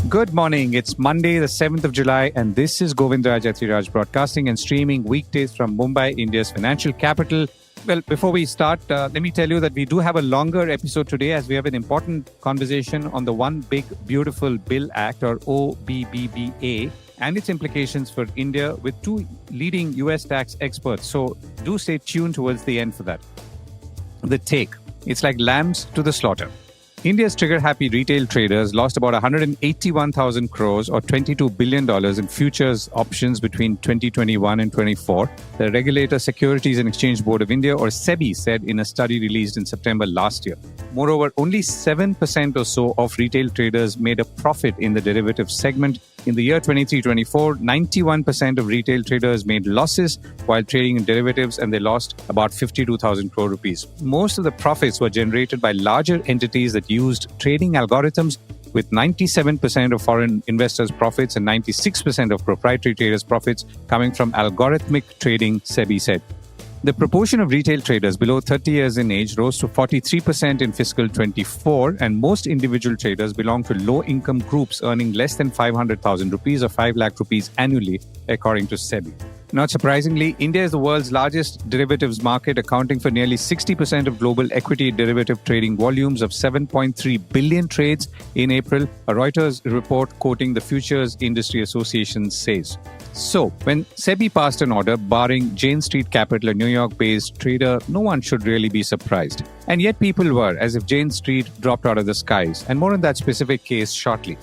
Good morning. It's Monday, the 7th of July, and this is Govindraj Ethiraj broadcasting and streaming weekdays from Mumbai, India's financial capital. Well, before we start, let me tell you that we do have a longer episode today as we have an important conversation on the One Big Beautiful Bill Act, or OBBBA, and its implications for India with two leading US tax experts. So do stay tuned towards the end for that. The take. It's like lambs to the slaughter. India's trigger-happy retail traders lost about 181,000 crores or $22 billion in futures options between 2021 and 24, the regulator Securities and Exchange Board of India, or SEBI, said in a study released in September last year. Moreover, only 7% or so of retail traders made a profit in the derivatives segment. In the year 23-24, 91% of retail traders made losses while trading in derivatives, and they lost about 52,000 crore rupees. Most of the profits were generated by larger entities that used trading algorithms, with 97% of foreign investors' profits and 96% of proprietary traders' profits coming from algorithmic trading, SEBI said. The proportion of retail traders below 30 years in age rose to 43% in fiscal 24, and most individual traders belong to low-income groups earning less than 500,000 rupees or 5 lakh rupees annually, according to SEBI. Not surprisingly, India is the world's largest derivatives market, accounting for nearly 60% of global equity derivative trading volumes of 7.3 billion trades in April, a Reuters report quoting the Futures Industry Association says. So, when SEBI passed an order barring Jane Street Capital, a New York-based trader, no one should really be surprised. And yet people were, as if Jane Street dropped out of the skies, and more on that specific case shortly.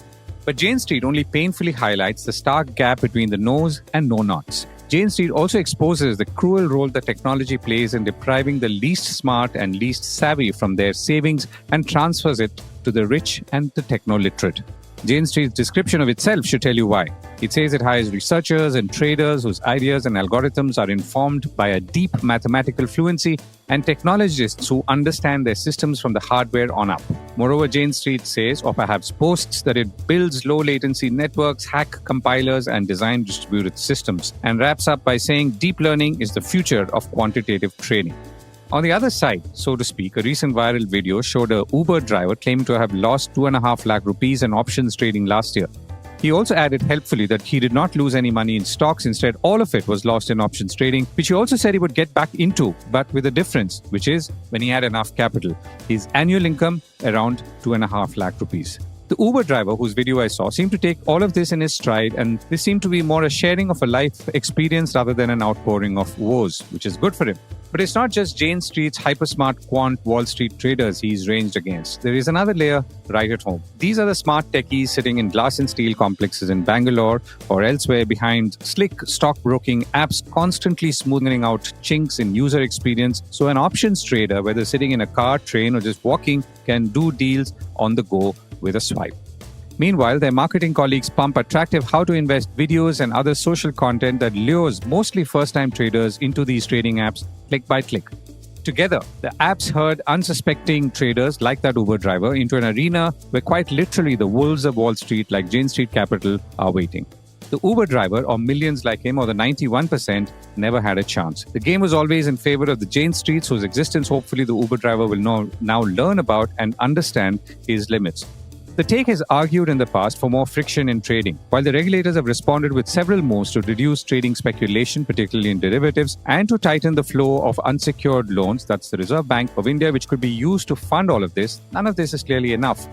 But Jane Street only painfully highlights the stark gap between the no's and no-nots. Jane Street also exposes the cruel role that technology plays in depriving the least smart and least savvy from their savings and transfers it to the rich and the techno-literate. Jane Street's description of itself should tell you why. It says it hires researchers and traders whose ideas and algorithms are informed by a deep mathematical fluency and technologists who understand their systems from the hardware on up. Moreover, Jane Street says, or perhaps boasts, that it builds low-latency networks, hack compilers, and design distributed systems, and wraps up by saying deep learning is the future of quantitative trading. On the other side, so to speak, a recent viral video showed a Uber driver claiming to have lost 2.5 lakh rupees in options trading last year. He also added helpfully that he did not lose any money in stocks. Instead, all of it was lost in options trading, which he also said he would get back into, but with a difference, which is when he had enough capital. His annual income around 2.5 lakh rupees. The Uber driver, whose video I saw, seemed to take all of this in his stride, and this seemed to be more a sharing of a life experience rather than an outpouring of woes, which is good for him. But it's not just Jane Street's hyper-smart quant Wall Street traders he's ranged against. There is another layer right at home. These are the smart techies sitting in glass and steel complexes in Bangalore or elsewhere behind slick stockbroking apps, constantly smoothing out chinks in user experience, so an options trader, whether sitting in a car, train, or just walking, can do deals on the go with a swipe. Meanwhile, their marketing colleagues pump attractive how-to-invest videos and other social content that lures mostly first-time traders into these trading apps click by click. Together, the apps herd unsuspecting traders like that Uber driver into an arena where quite literally the wolves of Wall Street like Jane Street Capital are waiting. The Uber driver, or millions like him, or the 91%, never had a chance. The game was always in favor of the Jane Streets, whose existence hopefully the Uber driver will now learn about and understand his limits. The take has argued in the past for more friction in trading, while the regulators have responded with several moves to reduce trading speculation, particularly in derivatives, and to tighten the flow of unsecured loans. That's the Reserve Bank of India, which could be used to fund all of this. None of this is clearly enough.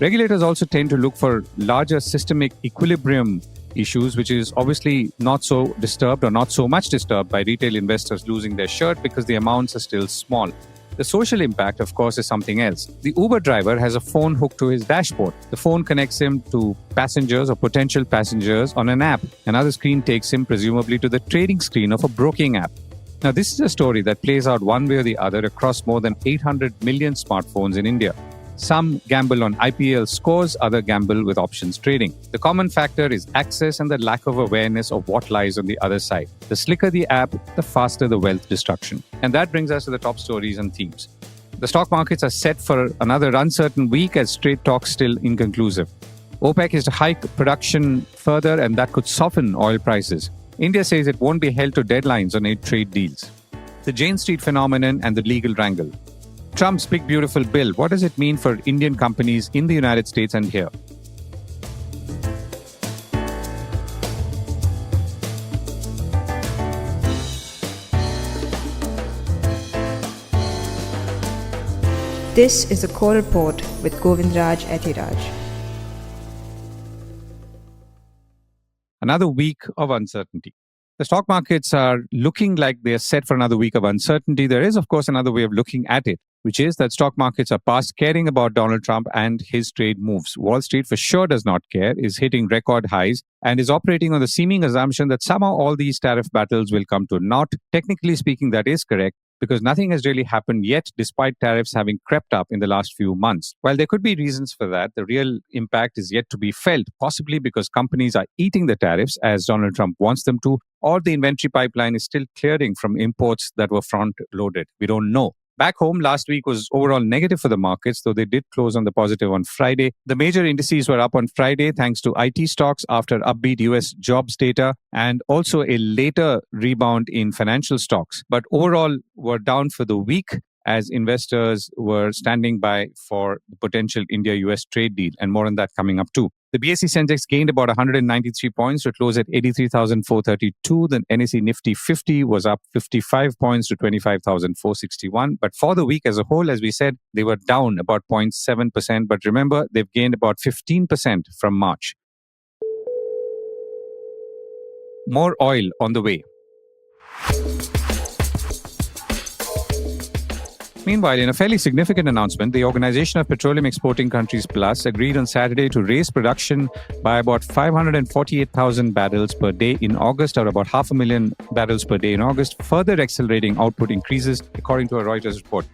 Regulators also tend to look for larger systemic equilibrium issues, which is obviously not so disturbed or not so much disturbed by retail investors losing their shirt because the amounts are still small. The social impact, of course, is something else. The Uber driver has a phone hooked to his dashboard. The phone connects him to passengers or potential passengers on an app. Another screen takes him presumably to the trading screen of a broking app. Now, this is a story that plays out one way or the other across more than 800 million smartphones in India. Some gamble on IPL scores, others gamble with options trading. The common factor is access and the lack of awareness of what lies on the other side. The slicker the app, the faster the wealth destruction. And that brings us to the top stories and themes. The stock markets are set for another uncertain week as trade talks still inconclusive. OPEC is to hike production further, and that could soften oil prices. India says it won't be held to deadlines on 8 trade deals. The Jane Street phenomenon and the legal wrangle. Trump's big beautiful bill. What does it mean for Indian companies in the United States and here? This is the Core Report with Govindraj Ethiraj. Another week of uncertainty. The stock markets are looking like they are set for another week of uncertainty. There is, of course, another way of looking at it, which is that stock markets are past caring about Donald Trump and his trade moves. Wall Street for sure does not care, is hitting record highs, and is operating on the seeming assumption that somehow all these tariff battles will come to naught. Technically speaking, that is correct, because nothing has really happened yet, despite tariffs having crept up in the last few months. While there could be reasons for that, the real impact is yet to be felt, possibly because companies are eating the tariffs as Donald Trump wants them to, or the inventory pipeline is still clearing from imports that were front-loaded. We don't know. Back home, last week was overall negative for the markets, though they did close on the positive on Friday. The major indices were up on Friday thanks to IT stocks after upbeat US jobs data and also a later rebound in financial stocks. But overall, were down for the week as investors were standing by for the potential India-US trade deal, and more on that coming up too. The BSE Sensex gained about 193 points to close at 83,432. The NSE Nifty 50 was up 55 points to 25,461. But for the week as a whole, as we said, they were down about 0.7%. But remember, they've gained about 15% from March. More oil on the way. Meanwhile, in a fairly significant announcement, the Organization of Petroleum Exporting Countries Plus agreed on Saturday to raise production by about 548,000 barrels per day in August, or about 500,000 barrels per day in August, further accelerating output increases, according to a Reuters report.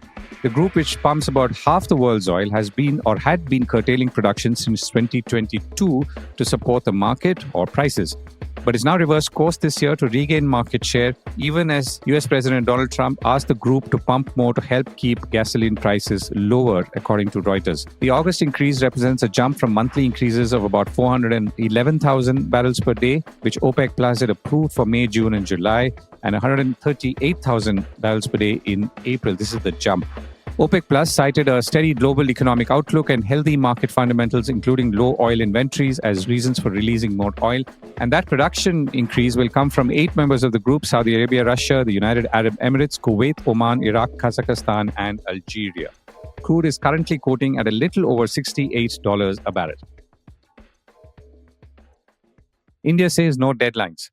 The group, which pumps about half the world's oil, has been or had been curtailing production since 2022 to support the market or prices, but is now reversed course this year to regain market share, even as US President Donald Trump asked the group to pump more to help keep gasoline prices lower, according to Reuters. The August increase represents a jump from monthly increases of about 411,000 barrels per day, which OPEC Plus had approved for May, June, and July, and 138,000 barrels per day in April. This is the jump. OPEC Plus cited a steady global economic outlook and healthy market fundamentals, including low oil inventories, as reasons for releasing more oil. And that production increase will come from 8 members of the group: Saudi Arabia, Russia, the United Arab Emirates, Kuwait, Oman, Iraq, Kazakhstan, and Algeria. Crude is currently quoting at a little over $68 a barrel. India says no deadlines.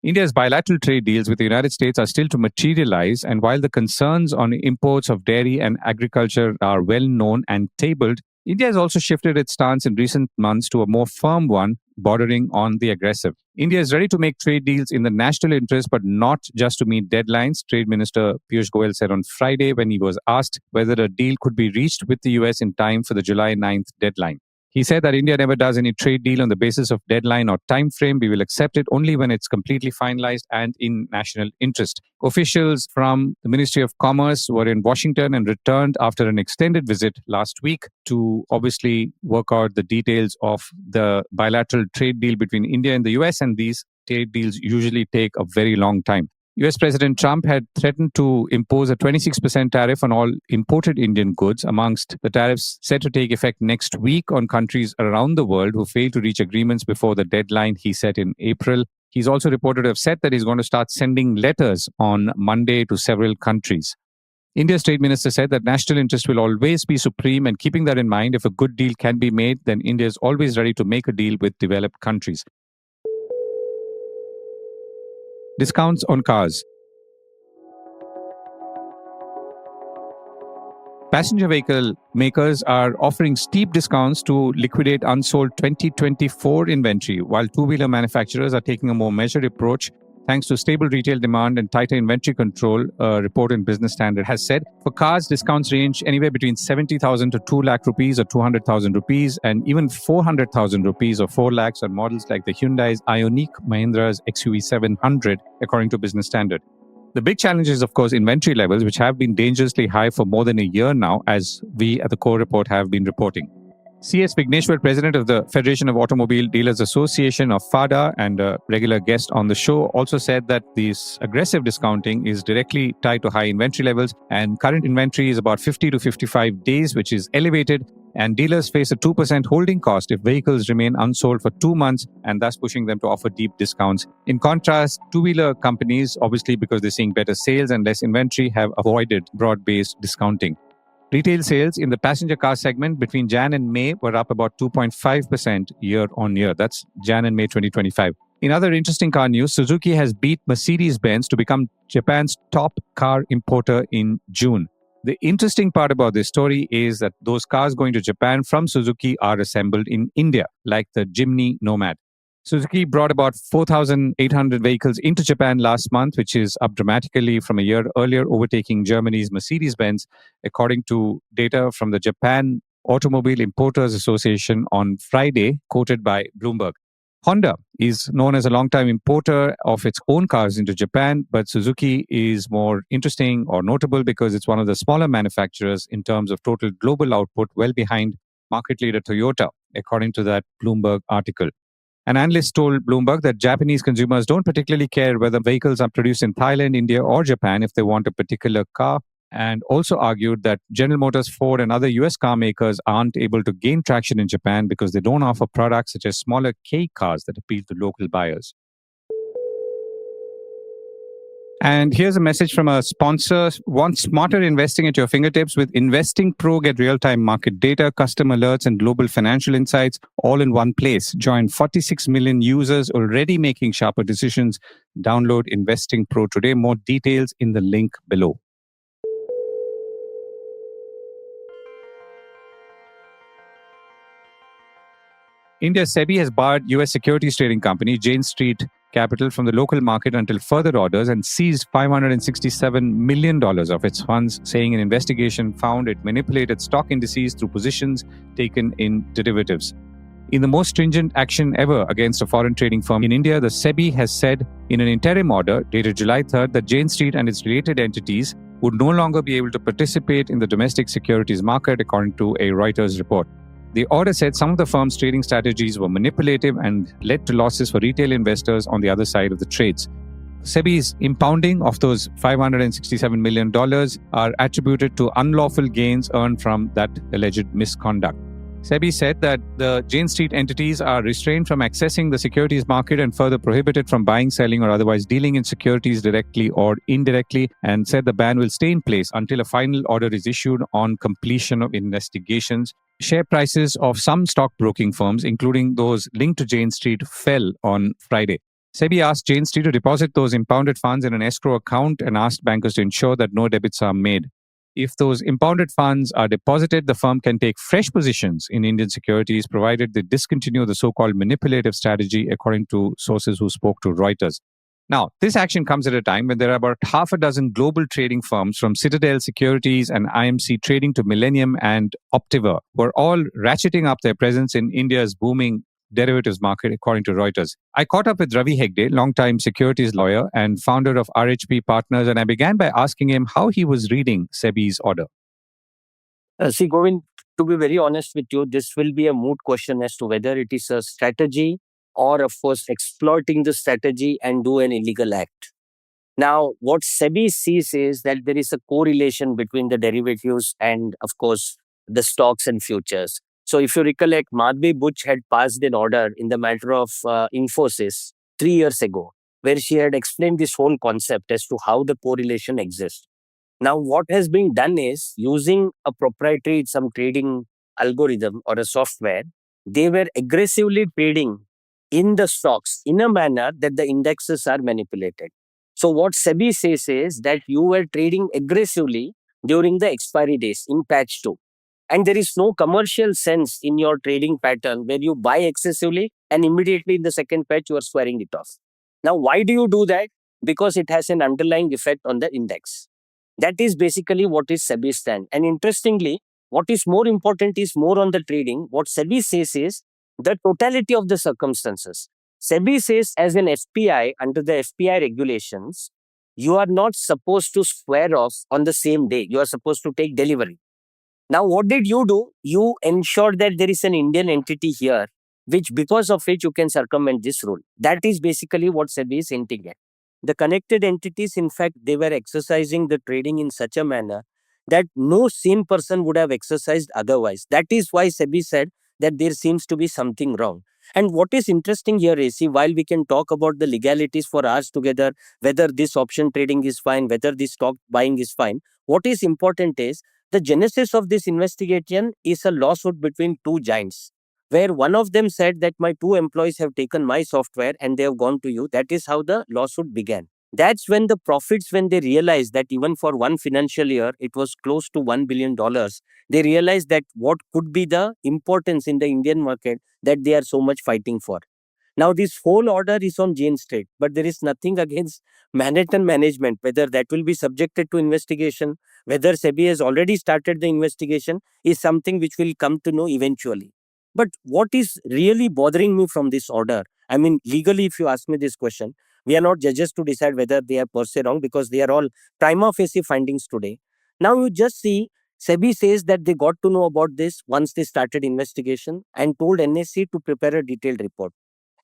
India's bilateral trade deals with the United States are still to materialize, and while the concerns on imports of dairy and agriculture are well known and tabled, India has also shifted its stance in recent months to a more firm one, bordering on the aggressive. India is ready to make trade deals in the national interest, but not just to meet deadlines, Trade Minister Piyush Goyal said on Friday when he was asked whether a deal could be reached with the US in time for the July 9th deadline. He said that India never does any trade deal on the basis of deadline or time frame. We will accept it only when it's completely finalized and in national interest. Officials from the Ministry of Commerce were in Washington and returned after an extended visit last week to obviously work out the details of the bilateral trade deal between India and the US, and these trade deals usually take a very long time. US President Trump had threatened to impose a 26% tariff on all imported Indian goods, amongst the tariffs set to take effect next week on countries around the world who failed to reach agreements before the deadline he set in April. He's also reported to have said that he's going to start sending letters on Monday to several countries. India's trade minister said that national interest will always be supreme, and keeping that in mind, if a good deal can be made, then India is always ready to make a deal with developed countries. Discounts on cars. Passenger vehicle makers are offering steep discounts to liquidate unsold 2024 inventory, while two-wheeler manufacturers are taking a more measured approach thanks to stable retail demand and tighter inventory control, a report in Business Standard has said. For cars, discounts range anywhere between 70,000 to 2 lakh rupees or 200,000 rupees, and even 400,000 rupees or 4 lakhs on models like the Hyundai's Ioniq, Mahindra's XUV 700, according to Business Standard. The big challenge is, of course, inventory levels, which have been dangerously high for more than a year now, as we at the Core Report have been reporting. C.S. Vigneshwar, president of the Federation of Automobile Dealers Association of FADA and a regular guest on the show, also said that this aggressive discounting is directly tied to high inventory levels, and current inventory is about 50 to 55 days, which is elevated, and dealers face a 2% holding cost if vehicles remain unsold for 2 months, and thus pushing them to offer deep discounts. In contrast, two-wheeler companies, obviously because they're seeing better sales and less inventory, have avoided broad-based discounting. Retail sales in the passenger car segment between Jan and May were up about 2.5% year on year. That's Jan and May 2025. In other interesting car news, Suzuki has beat Mercedes-Benz to become Japan's top car importer in June. The interesting part about this story is that those cars going to Japan from Suzuki are assembled in India, like the Jimny Nomad. Suzuki brought about 4,800 vehicles into Japan last month, which is up dramatically from a year earlier, overtaking Germany's Mercedes-Benz, according to data from the Japan Automobile Importers Association on Friday, quoted by Bloomberg. Honda is known as a long-time importer of its own cars into Japan, but Suzuki is more interesting or notable because it's one of the smaller manufacturers in terms of total global output, well behind market leader Toyota, according to that Bloomberg article. An analyst told Bloomberg that Japanese consumers don't particularly care whether vehicles are produced in Thailand, India, or Japan if they want a particular car, and also argued that General Motors, Ford, and other US car makers aren't able to gain traction in Japan because they don't offer products such as smaller K cars that appeal to local buyers. And here's a message from a sponsor. Want smarter investing at your fingertips? With InvestingPro, get real-time market data, custom alerts, and global financial insights all in one place. Join 46 million users already making sharper decisions. Download InvestingPro today. More details in the link below. India's SEBI has barred US securities trading company Jane Street Capital from the local market until further orders and seized $567 million of its funds, saying an investigation found it manipulated stock indices through positions taken in derivatives. In the most stringent action ever against a foreign trading firm in India, the SEBI has said in an interim order dated July 3rd that Jane Street and its related entities would no longer be able to participate in the domestic securities market, according to a Reuters report. The order said some of the firm's trading strategies were manipulative and led to losses for retail investors on the other side of the trades. SEBI's impounding of those $567 million are attributed to unlawful gains earned from that alleged misconduct. SEBI said that the Jane Street entities are restrained from accessing the securities market and further prohibited from buying, selling, or otherwise dealing in securities directly or indirectly, and said the ban will stay in place until a final order is issued on completion of investigations. Share prices of some stockbroking firms, including those linked to Jane Street, fell on Friday. SEBI asked Jane Street to deposit those impounded funds in an escrow account and asked bankers to ensure that no debits are made. If those impounded funds are deposited, the firm can take fresh positions in Indian securities, provided they discontinue the so-called manipulative strategy, according to sources who spoke to Reuters. Now, this action comes at a time when there are about half a dozen global trading firms, from Citadel Securities and IMC Trading to Millennium and Optiva, who are all ratcheting up their presence in India's booming derivatives market, according to Reuters. I caught up with Ravi Hegde, longtime securities lawyer and founder of RHP Partners, and I began by asking him how he was reading SEBI's order. See, Govind, to be very honest with you, this will be a moot question as to whether it is a strategy or, of course, exploiting the strategy and do an illegal act. Now, what SEBI sees is that there is a correlation between the derivatives and, of course, the stocks and futures. So if you recollect, Madhvi Buch had passed an order in the matter of Infosys 3 years ago, where she had explained this whole concept as to how the correlation exists. Now, what has been done is, using a proprietary some trading algorithm or a software, they were aggressively trading in the stocks in a manner that the indexes are manipulated. So what SEBI says is that you were trading aggressively during the expiry days in patch 2. And there is no commercial sense in your trading pattern where you buy excessively and immediately in the second patch you are squaring it off. Now, why do you do that? Because it has an underlying effect on the index. That is basically what is SEBI's stand. And interestingly, what is more important is more on the trading. What SEBI says is the totality of the circumstances. SEBI says as an FPI, under the FPI regulations, you are not supposed to square off on the same day. You are supposed to take delivery. Now, what did you do? You ensure that there is an Indian entity here, because of which you can circumvent this rule. That is basically what SEBI is hinting at. The connected entities, in fact, they were exercising the trading in such a manner that no sane person would have exercised otherwise. That is why SEBI said that there seems to be something wrong. And what is interesting here is, see, while we can talk about the legalities for hours together, whether this option trading is fine, whether this stock buying is fine, what is important is The genesis of this investigation is a lawsuit between two giants, where one of them said that my two employees have taken my software and they have gone to you. That is how the lawsuit began. That's when the profits, when they realized that even for one financial year, it was close to $1 billion, they realized that what could be the importance in the Indian market that they are so much fighting for. Now, this whole order is on Jane Street, but there is nothing against Manhattan management, whether that will be subjected to investigation, whether SEBI has already started the investigation, is something which we'll come to know eventually. But what is really bothering me from this order? I mean, legally, if you ask me this question, we are not judges to decide whether they are per se wrong because they are all prima facie findings today. Now, you just see SEBI says that they got to know about this once they started investigation and told NSE to prepare a detailed report.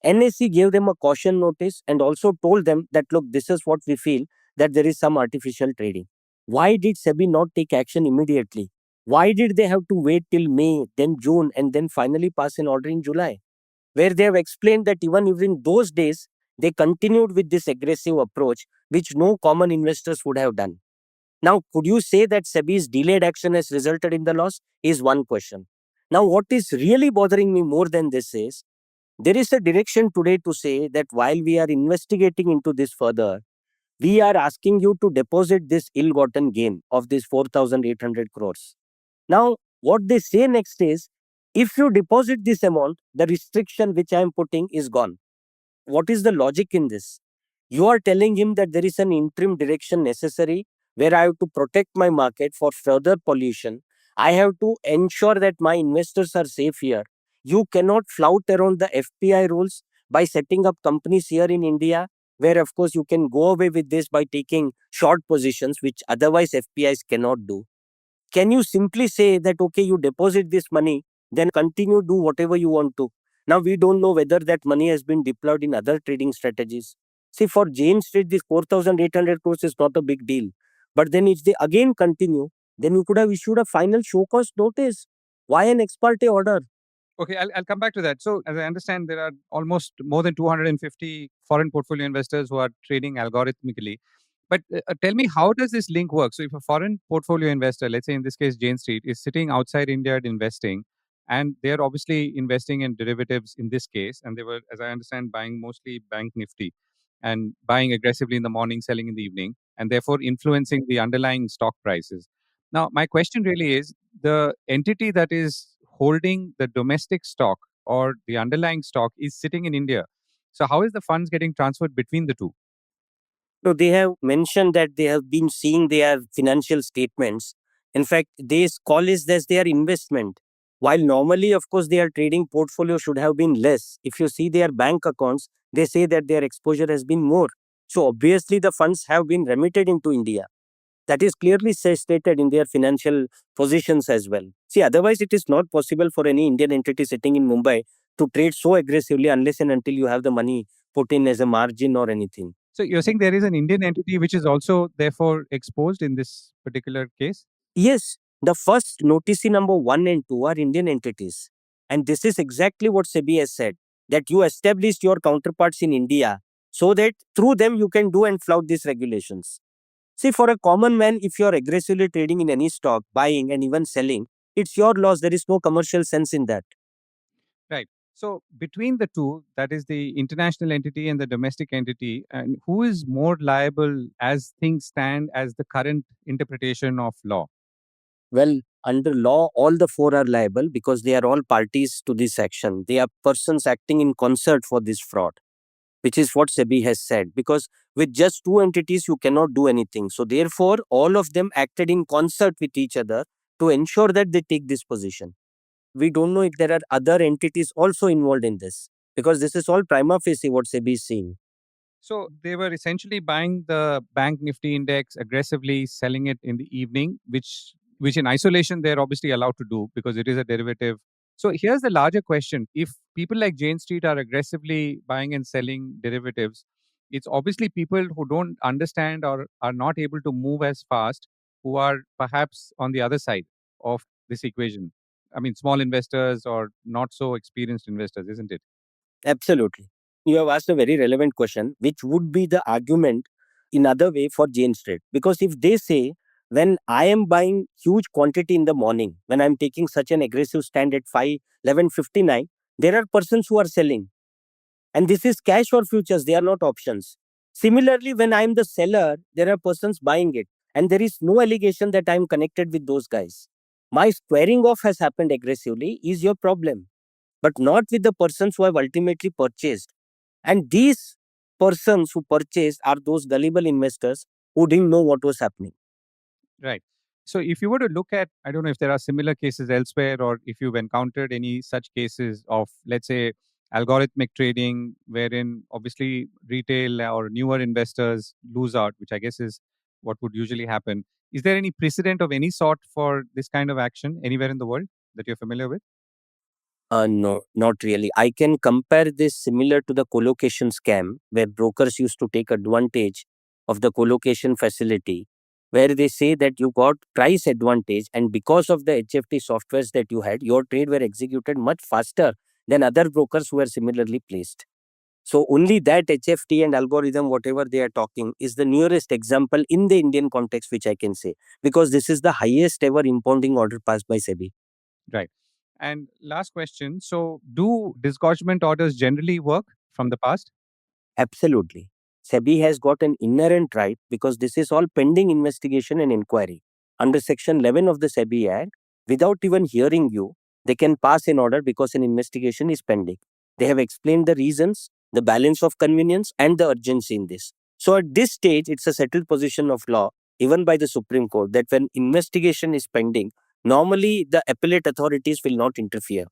NSE gave them a caution notice and also told them that, look, this is what we feel that there is some artificial trading. Why did SEBI not take action immediately? Why did they have to wait till May, then June, and then finally pass an order in July? Where they have explained that even in those days, they continued with this aggressive approach, which no common investors would have done. Now, could you say that SEBI's delayed action has resulted in the loss? Is one question. Now, what is really bothering me more than this is there is a direction today to say that while we are investigating into this further, we are asking you to deposit this ill-gotten gain of this 4,800 crores. Now, what they say next is, if you deposit this amount, the restriction which I am putting is gone. What is the logic in this? You are telling him that there is an interim direction necessary where I have to protect my market for further pollution. I have to ensure that my investors are safe here. You cannot flout around the FPI rules by setting up companies here in India, where, of course, you can go away with this by taking short positions, which otherwise FPIs cannot do. Can you simply say that, okay, you deposit this money, then continue do whatever you want to? Now, we don't know whether that money has been deployed in other trading strategies. See, for Jane Street, this 4,800 crores is not a big deal. But then if they again continue, then you could have issued a final show cause notice. Why an ex parte order? Okay, I'll come back to that. So, as I understand, there are almost more than 250 foreign portfolio investors who are trading algorithmically. But tell me, how does this link work? So, if a foreign portfolio investor, let's say in this case, Jane Street, is sitting outside India and investing, and they're obviously investing in derivatives in this case, and they were, as I understand, buying mostly Bank Nifty and buying aggressively in the morning, selling in the evening, and therefore influencing the underlying stock prices. Now, my question really is the entity that is holding the domestic stock or the underlying stock is sitting in India. So, how is the funds getting transferred between the two? No, they have mentioned that they have been seeing their financial statements. In fact, they call it as their investment. While normally, of course, their trading portfolio should have been less. If you see their bank accounts, they say that their exposure has been more. So obviously, the funds have been remitted into India. That is clearly stated in their financial positions as well. See, otherwise, it is not possible for any Indian entity sitting in Mumbai to trade so aggressively unless and until you have the money put in as a margin or anything. So, you're saying there is an Indian entity which is also therefore exposed in this particular case? Yes, the first notice number 1 and 2 are Indian entities. And this is exactly what SEBI has said, that you established your counterparts in India so that through them you can do and flout these regulations. See, for a common man, if you are aggressively trading in any stock, buying and even selling, it's your loss. There is no commercial sense in that. Right. So, between the two, that is the international entity and the domestic entity, and who is more liable as things stand as the current interpretation of law? Well, under law, all the four are liable because they are all parties to this action. They are persons acting in concert for this fraud, which is what SEBI has said. Because with just two entities, you cannot do anything. So, therefore, all of them acted in concert with each other to ensure that they take this position. We don't know if there are other entities also involved in this because this is all prima facie what SEBI is seeing. So they were essentially buying the Bank Nifty index aggressively, selling it in the evening, which in isolation they're obviously allowed to do because it is a derivative. So here's the larger question: if people like Jane Street are aggressively buying and selling derivatives, it's obviously people who don't understand or are not able to move as fast, who are perhaps on the other side of this equation. I mean, small investors or not so experienced investors, isn't it? Absolutely. You have asked a very relevant question, which would be the argument in other way for Jane Street. Because if they say When I am buying huge quantity in the morning, when I'm taking such an aggressive stand at 5, 11:59, there are persons who are selling. And this is cash or futures, they are not options. Similarly, when I'm the seller, there are persons buying it. And there is no allegation that I'm connected with those guys. My squaring off has happened aggressively is your problem, but not with the persons who have ultimately purchased. And these persons who purchased are those gullible investors who didn't know what was happening. Right. So if you were to look at, I don't know if there are similar cases elsewhere or if you've encountered any such cases of, let's say, algorithmic trading, wherein obviously retail or newer investors lose out, which I guess is what would usually happen. Is there any precedent of any sort for this kind of action anywhere in the world that you're familiar with? No, not really. I can compare this similar to the colocation scam, where brokers used to take advantage of the colocation facility, where they say that you got price advantage, and because of the HFT softwares that you had, your trade were executed much faster than other brokers who were similarly placed. So only that HFT and algorithm, whatever they are talking, is the nearest example in the Indian context, which I can say, because this is the highest ever impounding order passed by SEBI. Right. And last question. So do disgorgement orders generally work from the past? Absolutely. SEBI has got an inherent right because this is all pending investigation and inquiry. Under Section 11 of the SEBI Act, without even hearing you, they can pass an order because an investigation is pending. They have explained the reasons, the balance of convenience, and the urgency in this. So at this stage, it's a settled position of law, even by the Supreme Court, that when investigation is pending, normally the appellate authorities will not interfere.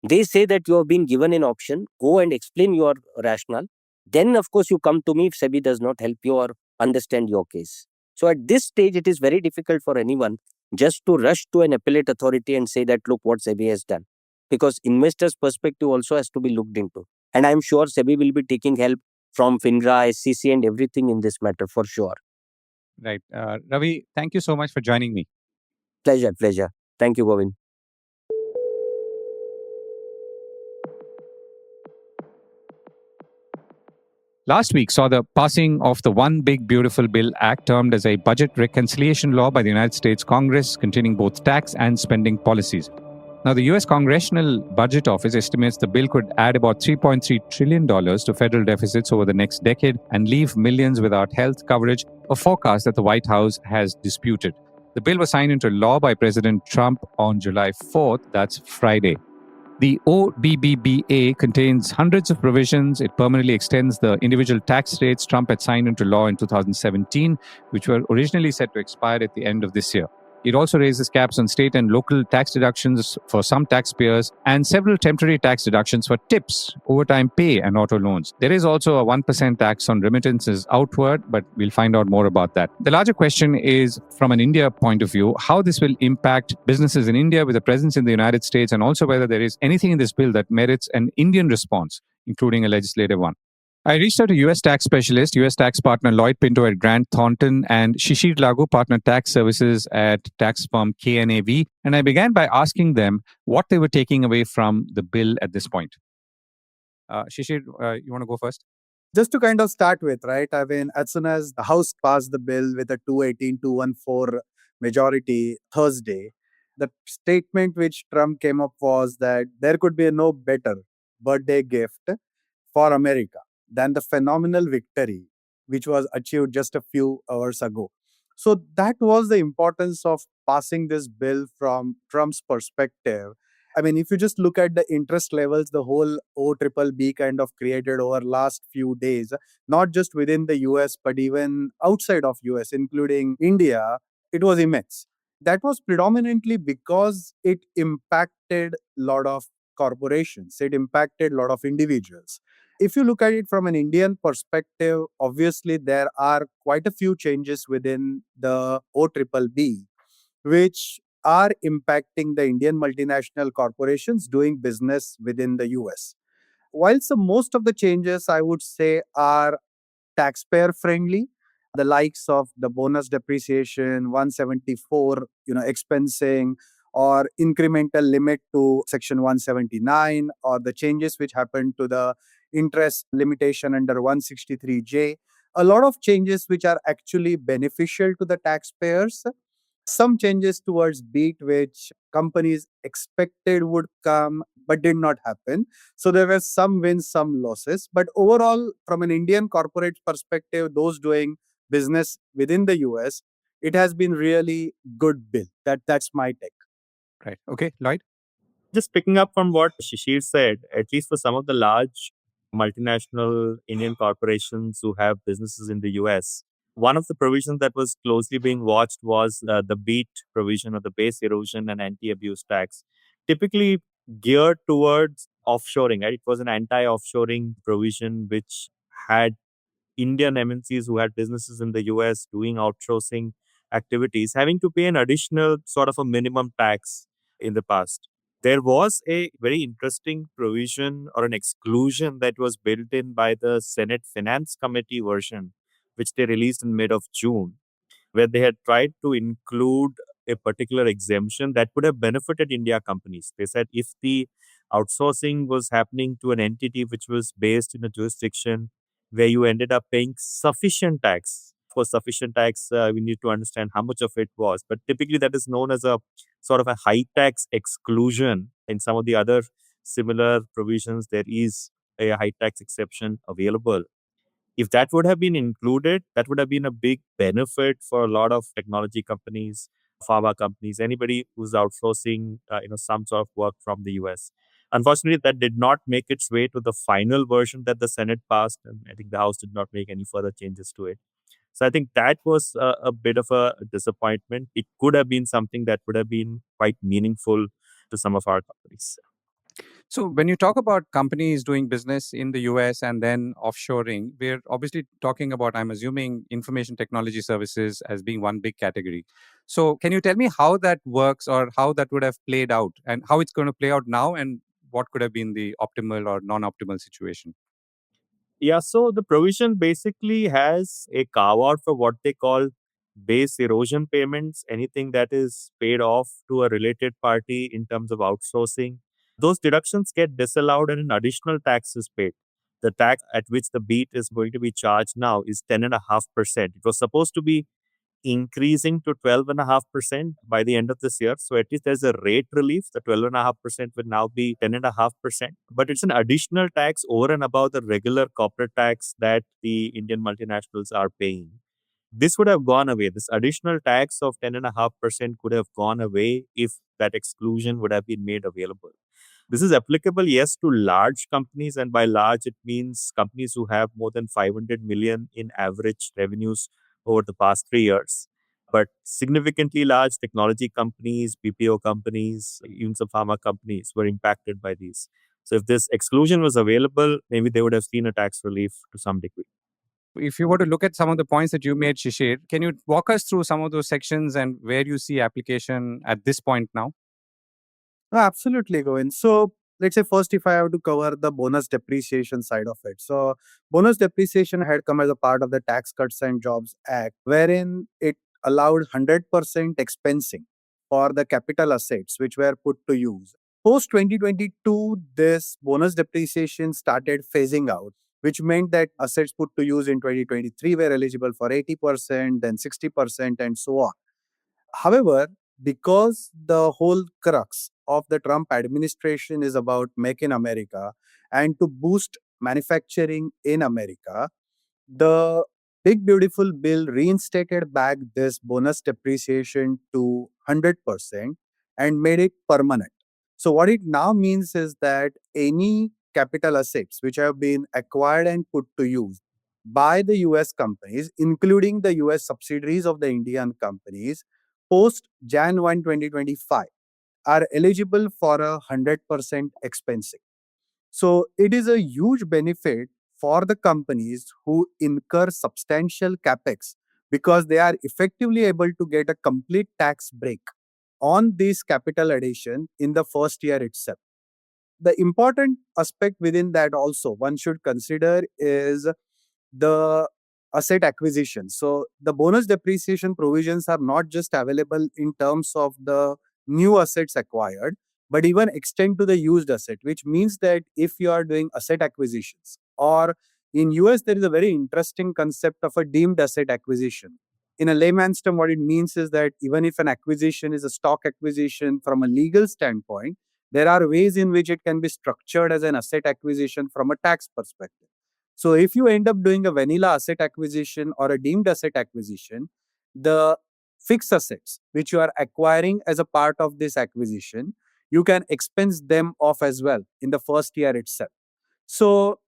They say that you have been given an option, go and explain your rationale. Then, of course, you come to me if SEBI does not help you or understand your case. So, at this stage, it is very difficult for anyone just to rush to an appellate authority and say that, look, what SEBI has done. Because investors' perspective also has to be looked into. And I'm sure SEBI will be taking help from FINRA, SCC, and everything in this matter for sure. Right. Ravi, thank you so much for joining me. Pleasure, pleasure. Thank you, Govind. Last week saw the passing of the One Big Beautiful Bill Act, termed as a budget reconciliation law by the United States Congress, containing both tax and spending policies. Now, the US Congressional Budget Office estimates the bill could add about $3.3 trillion to federal deficits over the next decade and leave millions without health coverage, a forecast that the White House has disputed. The bill was signed into law by President Trump on July 4th, that's Friday. The OBBBA contains hundreds of provisions. It permanently extends the individual tax rates Trump had signed into law in 2017, which were originally set to expire at the end of this year. It also raises caps on state and local tax deductions for some taxpayers and several temporary tax deductions for tips, overtime pay, and auto loans. There is also a 1% tax on remittances outward, but we'll find out more about that. The larger question is, from an India point of view, how this will impact businesses in India with a presence in the United States, and also whether there is anything in this bill that merits an Indian response, including a legislative one. I reached out to US tax specialist, US tax partner Lloyd Pinto at Grant Thornton, and Shishir Lagu, partner tax services at tax firm KNAV, and I began by asking them what they were taking away from the bill at this point. Shishir, you want to go first? Just to kind of start with, right? I mean, as soon as the House passed the bill with a 218-214 majority Thursday, the statement which Trump came up was that there could be no better birthday gift for America than the phenomenal victory which was achieved just a few hours ago. So that was the importance of passing this bill from Trump's perspective. I mean, if you just look at the interest levels, the whole OBBB kind of created over last few days, not just within the US, but even outside of US, including India, it was immense. That was predominantly because it impacted a lot of corporations. It impacted a lot of individuals. If you look at it from an Indian perspective, obviously there are quite a few changes within the OBBB, which are impacting the Indian multinational corporations doing business within the US. Whilst most of the changes, I would say, are taxpayer friendly, the likes of the bonus depreciation 174 expensing, or incremental limit to section 179, or the changes which happened to the interest limitation under 163J, a lot of changes which are actually beneficial to the taxpayers. some changes towards beat which companies expected would come but did not happen. So there were some wins, some losses. But overall, from an Indian corporate perspective, those doing business within the US, it has been really good bill. That's my take. Right. Okay, Lloyd? Just picking up from what Shishir said, at least for some of the large multinational Indian corporations who have businesses in the US, one of the provisions that was closely being watched was the BEAT provision, or the base erosion and anti abuse tax, typically geared towards offshoring. Right? It was an anti offshoring provision which had Indian MNCs who had businesses in the US doing outsourcing activities having to pay an additional sort of a minimum tax in the past. There was a very interesting provision or an exclusion that was built in by the Senate Finance Committee version, which they released in mid of June, where they had tried to include a particular exemption that would have benefited India companies. They said if the outsourcing was happening to an entity which was based in a jurisdiction where you ended up paying sufficient tax. For sufficient tax, we need to understand how much of it was. But typically, that is known as a sort of a high tax exclusion. In some of the other similar provisions, there is a high tax exception available. If that would have been included, that would have been a big benefit for a lot of technology companies, pharma companies, anybody who's outsourcing, some sort of work from the US. Unfortunately, that did not make its way to the final version that the Senate passed, and I think the House did not make any further changes to it. So I think that was a bit of a disappointment. It could have been something that would have been quite meaningful to some of our companies. So, when you talk about companies doing business in the US and then offshoring, we're obviously talking about, I'm assuming, information technology services as being one big category. So, can you tell me how that works or how that would have played out and how it's going to play out now and what could have been the optimal or non optimal situation? Yeah, so the provision basically has a carve out for what they call base erosion payments, anything that is paid off to a related party in terms of outsourcing. Those deductions get disallowed and an additional tax is paid. The tax at which the beat is going to be charged now is 10.5%. It was supposed to be increasing to 12.5% by the end of this year. So at least there's a rate relief. The 12.5% will now be 10.5%. But it's an additional tax over and above the regular corporate tax that the Indian multinationals are paying. This would have gone away. This additional tax of 10.5% could have gone away if that exclusion would have been made available. This is applicable, yes, to large companies. And by large, it means companies who have more than 500 million in average revenues over the past 3 years. But significantly large technology companies, BPO companies, even some pharma companies were impacted by these. So if this exclusion was available, maybe they would have seen a tax relief to some degree. If you were to look at some of the points that you made, Shishir, can you walk us through some of those sections and where you see application at this point now? No, absolutely, Govind. So let's say first, if I have to cover the bonus depreciation side of it. So bonus depreciation had come as a part of the Tax Cuts and Jobs Act, wherein it allowed 100% expensing for the capital assets which were put to use. Post 2022, this bonus depreciation started phasing out, which meant that assets put to use in 2023 were eligible for 80%, then 60%, and so on. However, because the whole crux of the Trump administration is about Make in America and to boost manufacturing in America, the big beautiful bill reinstated back this bonus depreciation to 100% and made it permanent. So what it now means is that any capital assets which have been acquired and put to use by the US companies, including the US subsidiaries of the Indian companies, post Jan 1, 2025, are eligible for a 100% expensing. So it is a huge benefit for the companies who incur substantial capex because they are effectively able to get a complete tax break on this capital addition in the first year itself. The important aspect within that also one should consider is the asset acquisition. So the bonus depreciation provisions are not just available in terms of the new assets acquired, but even extend to the used asset, which means that if you are doing asset acquisitions, or in US there is a very interesting concept of a deemed asset acquisition. In a layman's term, what it means is that even if an acquisition is a stock acquisition from a legal standpoint, there are ways in which it can be structured as an asset acquisition from a tax perspective. So if you end up doing a vanilla asset acquisition or a deemed asset acquisition, the fixed assets which you are acquiring as a part of this acquisition, you can expense them off as well in the first year itself. So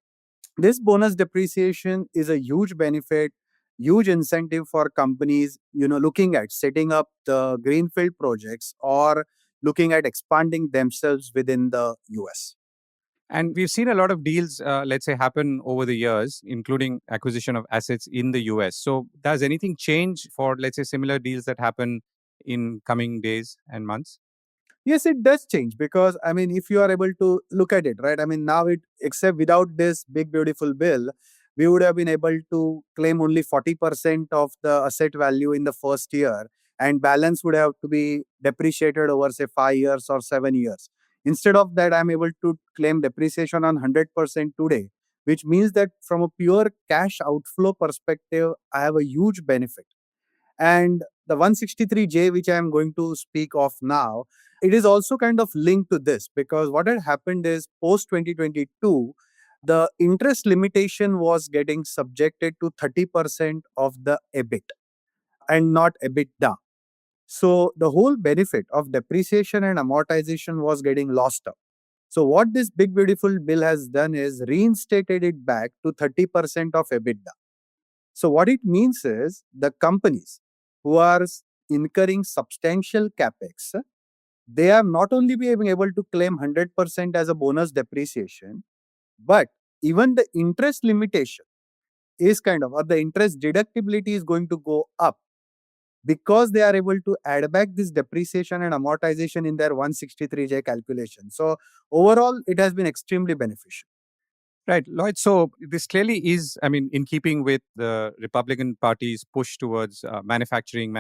this bonus depreciation is a huge benefit, huge incentive for companies, looking at setting up the greenfield projects or looking at expanding themselves within the US. And we've seen a lot of deals, let's say, happen over the years, including acquisition of assets in the US. So, does anything change for, let's say, similar deals that happen in coming days and months? Yes, it does change because, if you are able to look at it, right? Now except without this big, beautiful bill, we would have been able to claim only 40% of the asset value in the first year, and balance would have to be depreciated over, say, 5 years or 7 years. Instead of that, I'm able to claim depreciation on 100% today, which means that from a pure cash outflow perspective, I have a huge benefit. And the 163J, which I am going to speak of now, it is also kind of linked to this because what had happened is post 2022, the interest limitation was getting subjected to 30% of the EBIT and not EBITDA. So the whole benefit of depreciation and amortization was getting lost out. So what this big beautiful bill has done is reinstated it back to 30% of EBITDA. So what it means is the companies who are incurring substantial capex, they are not only being able to claim 100% as a bonus depreciation, but even the interest limitation is or the interest deductibility is going to go up because they are able to add back this depreciation and amortization in their 163J calculation. So overall, it has been extremely beneficial. Right, Lloyd. So this clearly is, in keeping with the Republican Party's push towards manufacturing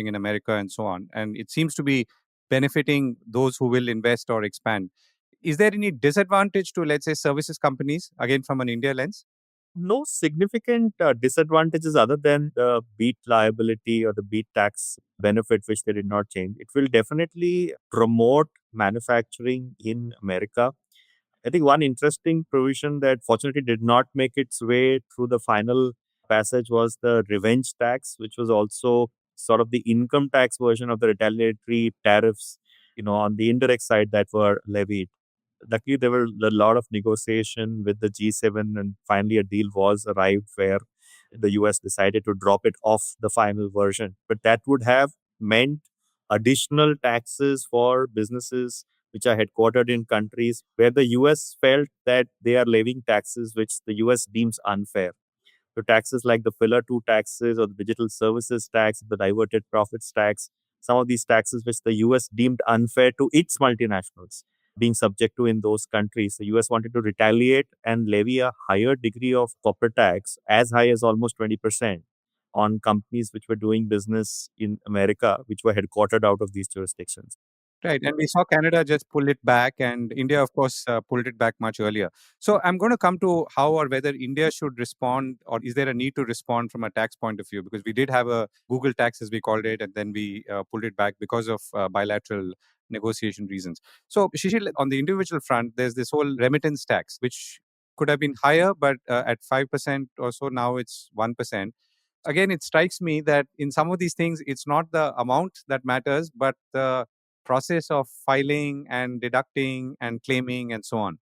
in America and so on. And it seems to be benefiting those who will invest or expand. Is there any disadvantage to, let's say, services companies, again, from an India lens? No significant disadvantages other than the BEAT liability or the BEAT tax benefit, which they did not change. It will definitely promote manufacturing in America. I think one interesting provision that fortunately did not make its way through the final passage was the revenge tax, which was also sort of the income tax version of the retaliatory tariffs, on the indirect side that were levied. Luckily, there were a lot of negotiation with the G7, and finally a deal was arrived where the US decided to drop it off the final version. But that would have meant additional taxes for businesses which are headquartered in countries where the US felt that they are levying taxes which the US deems unfair. So taxes like the Pillar 2 taxes or the digital services tax, the diverted profits tax, some of these taxes which the US deemed unfair to its multinationals being subject to in those countries. The US wanted to retaliate and levy a higher degree of corporate tax, as high as almost 20%, on companies which were doing business in America, which were headquartered out of these jurisdictions. Right. And we saw Canada just pull it back, and India, of course, pulled it back much earlier. So I'm going to come to how or whether India should respond, or is there a need to respond from a tax point of view? Because we did have a Google tax, as we called it, and then we pulled it back because of bilateral negotiation reasons. So, Shishir, on the individual front, there's this whole remittance tax, which could have been higher, but at 5% or so, now it's 1%. Again, it strikes me that in some of these things, it's not the amount that matters, but the process of filing and deducting and claiming and so on.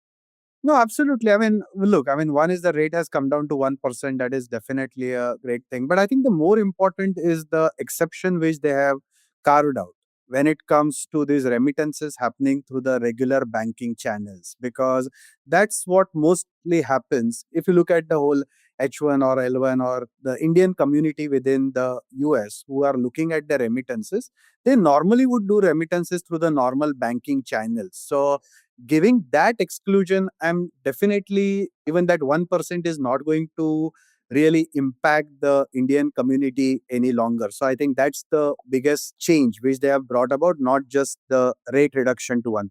No, absolutely. Look, one is the rate has come down to 1%. That is definitely a great thing. But I think the more important is the exception which they have carved out when it comes to these remittances happening through the regular banking channels, because that's what mostly happens. If you look at the whole H1 or L1 or the Indian community within the US who are looking at the remittances, they normally would do remittances through the normal banking channels. So giving that exclusion, I'm definitely, even that 1% is not going to really impact the Indian community any longer. So I think that's the biggest change which they have brought about, not just the rate reduction to 1%.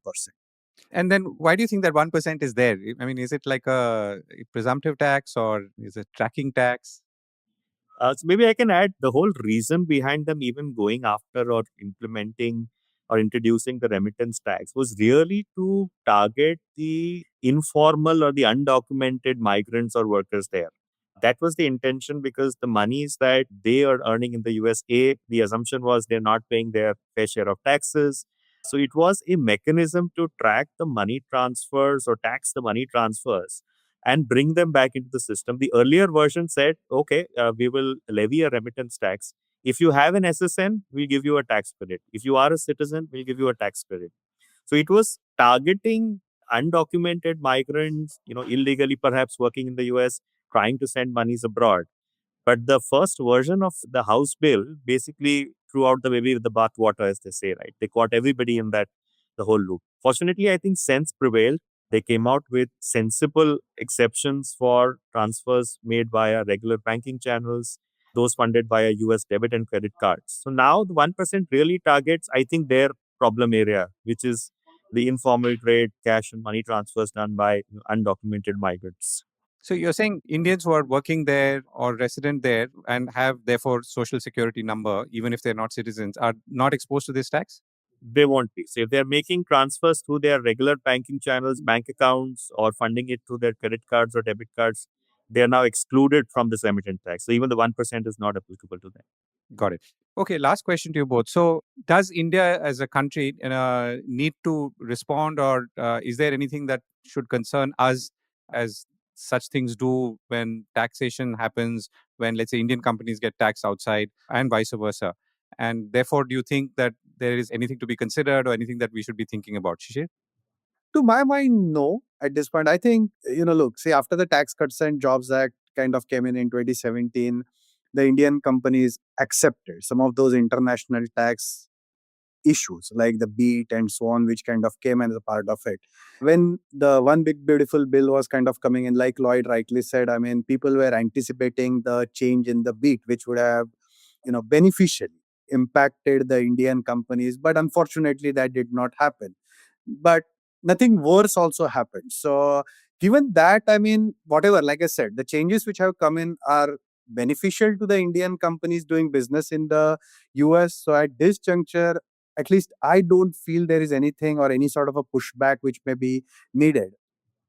And then why do you think that 1% is there? Is it like a presumptive tax or is it tracking tax? So maybe I can add the whole reason behind them even going after or implementing or introducing the remittance tax was really to target the informal or the undocumented migrants or workers there. That was the intention because the monies that they are earning in the USA, the assumption was they're not paying their fair share of taxes. So it was a mechanism to track the money transfers or tax the money transfers and bring them back into the system. The earlier version said, okay, we will levy a remittance tax. If you have an SSN, we'll give you a tax credit. If you are a citizen, we'll give you a tax credit. So it was targeting undocumented migrants, illegally perhaps working in the US, trying to send monies abroad. But the first version of the House bill basically threw out the baby with the bathwater, as they say, right? They caught everybody in the whole loop. Fortunately, I think sense prevailed. They came out with sensible exceptions for transfers made via regular banking channels, those funded via US debit and credit cards. So now the 1% really targets, I think, their problem area, which is the informal trade, cash and money transfers done by undocumented migrants. So you're saying Indians who are working there or resident there and have therefore social security number, even if they're not citizens, are not exposed to this tax? They won't be. So if they're making transfers through their regular banking channels, bank accounts, or funding it through their credit cards or debit cards, they are now excluded from this remittance tax. So even the 1% is not applicable to them. Got it. Okay, last question to you both. So does India as a country need to respond, or is there anything that should concern us as such things do when taxation happens, when, let's say, Indian companies get taxed outside and vice versa? And therefore, do you think that there is anything to be considered or anything that we should be thinking about, Shishir? To my mind, no. At this point, I think, look, see, after the Tax Cuts and Jobs Act kind of came in 2017, the Indian companies accepted some of those international tax issues like the beat and so on, which kind of came as a part of it. When the one big beautiful bill was kind of coming in, like Lloyd rightly said, I mean, people were anticipating the change in the beat, which would have, beneficially impacted the Indian companies. But unfortunately, that did not happen. But nothing worse also happened. So given that, I mean, whatever, like I said, the changes which have come in are beneficial to the Indian companies doing business in the US. So at this juncture, at least I don't feel there is anything or any sort of a pushback which may be needed.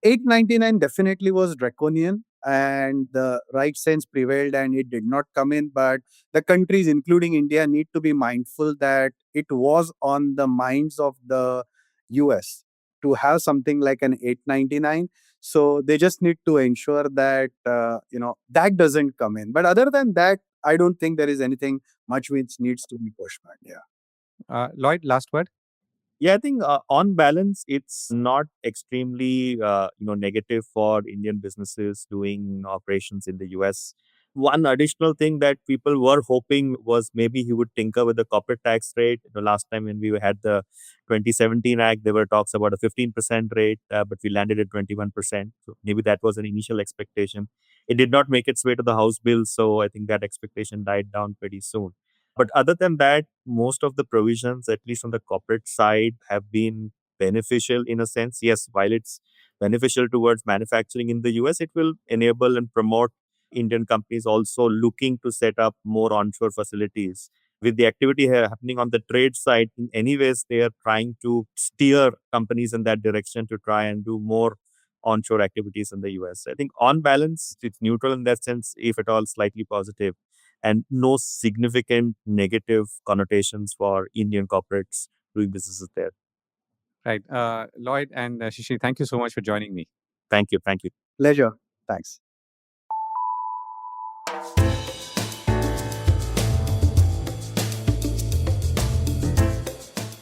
899 definitely was draconian and the right sense prevailed and it did not come in. But the countries, including India, need to be mindful that it was on the minds of the US to have something like an 899. So they just need to ensure that, that doesn't come in. But other than that, I don't think there is anything much which needs to be pushed back. Yeah. Lloyd, last word. Yeah, I think on balance, it's not extremely negative for Indian businesses doing operations in the US. One additional thing that people were hoping was maybe he would tinker with the corporate tax rate. Last time when we had the 2017 Act, there were talks about a 15% rate, but we landed at 21%. So maybe that was an initial expectation. It did not make its way to the House bill, so I think that expectation died down pretty soon. But other than that, most of the provisions, at least on the corporate side, have been beneficial in a sense. Yes, while it's beneficial towards manufacturing in the US, it will enable and promote Indian companies also looking to set up more onshore facilities. With the activity here happening on the trade side, in any ways, they are trying to steer companies in that direction to try and do more onshore activities in the US. I think on balance, it's neutral in that sense, if at all slightly positive, and no significant negative connotations for Indian corporates doing businesses there. Right. Lloyd and Shishir, thank you so much for joining me. Thank you. Thank you. Pleasure. Thanks.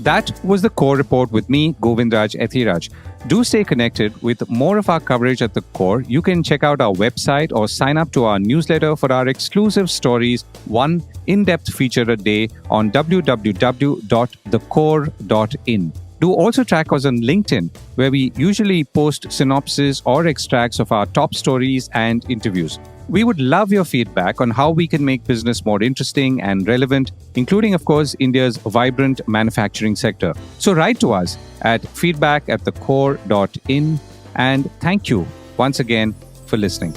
That was the Core Report with me, Govindraj Ethiraj. Do stay connected with more of our coverage at the Core. You can check out our website or sign up to our newsletter for our exclusive stories, one in-depth feature a day on www.thecore.in. Do also track us on LinkedIn, where we usually post synopses or extracts of our top stories and interviews. We would love your feedback on how we can make business more interesting and relevant, including, of course, India's vibrant manufacturing sector. So write to us at feedback@thecore.in. And thank you once again for listening.